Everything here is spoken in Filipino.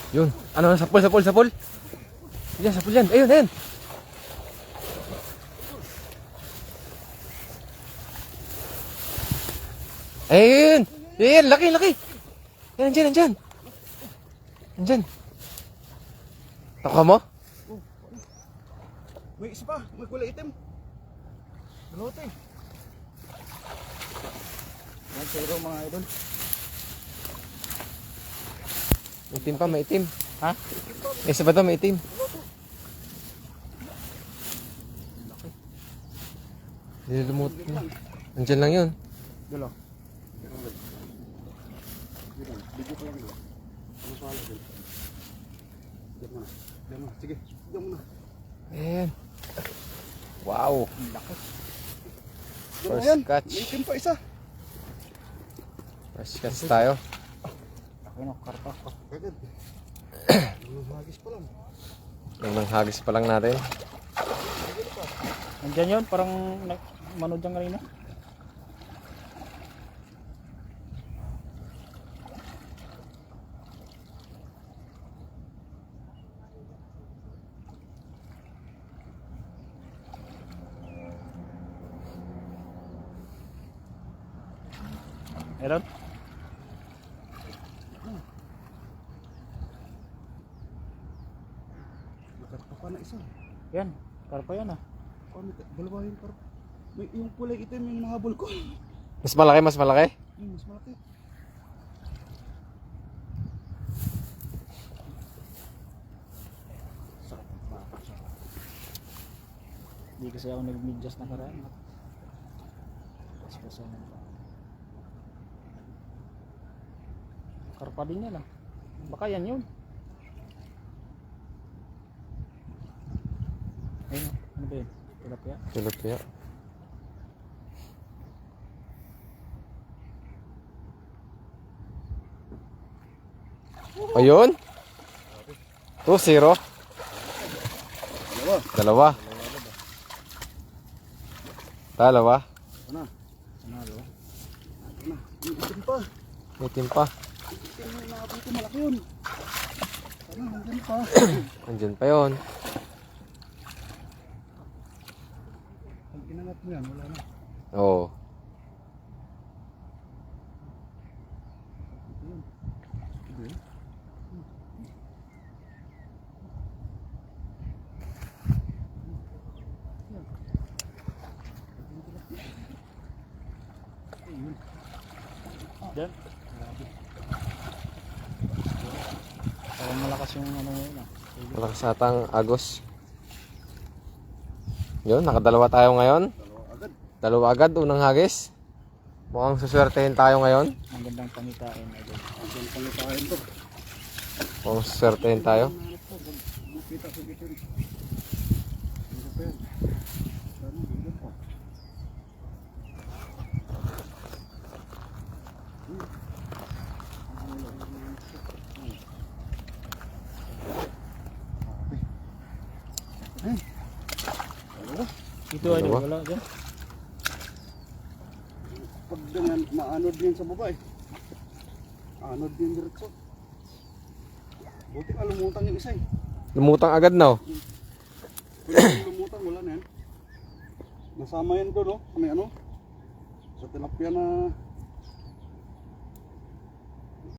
Yun. Ano, sapul, sapul, sapul. Yan, sapul yan. Ayun, ayun. Ayun. Ayun, laki, laki. Yan, nandyan, nandyan. Nandyan. Taka mo? May isa pa, may kulay itim. Dalote. Yan, zero mga idol. May itim pa, may itim. Ha? May isa pa to, may itim. Nilulumot na. Nandyan lang yun. Dalo. Bigyan ko lang dito. Ano sa wala dito? Diyan muna. Diyan muna. Sige, diyan muna. Ayan. Wow. Laki. First catch. May itim pa isa. First catch tayo. Laki no, karpa. Kagad. Hagis pa lang. Nagmang hagis pa lang natin. Nandiyan yun, parang manood dyan kanina. Meron? Karpa pa na isa. Yan, karpa yan ah. Ano, dalawa yung karpa. May yung kulay itim yung nahabol ko. Mas malaki, mas malaki. Mas malaki. Sarap ng baka siya. Hindi kasi ako nag-midjas na karaan. Paspasan ng baka. Karpa din yan ah. Baka yan yun. Ayun, ano ba yun? Tilapia? Tilapia. Ayun. 2-0. Dalawa. Dalawa. Ano? Sanalo. Ano? Itim pa. May itim pa. Itim yung nakapit ko, malaki yun. Ano? Nandiyan pa. Andyan pa yun. Pag inangat mo yan, wala na. Oo. Yun. Ito yun. Diyan. Parang malakas yung ano ngayon ah. Malakas atang agos. Yun, nakadalawa tayo ngayon. Dalawa agad. Dalawa agad, unang hagis. Mukhang suswertehin tayo ngayon. Ang gandang pangitain idol. Ang gandang pangitain to. Mukhang suswertehin tayo. Kita ko dito. Ano pa yan? Ano dito pa? Ito ay Dalawa. wala dyan. Pag ganyan, maanod din sa baba eh. Anod din diretso. Buti ka lumutang yung isa eh. Lumutang agad na oh. Kung lumutang, wala na yan. Nasama yan doon, no? May ano? Sa tilapia na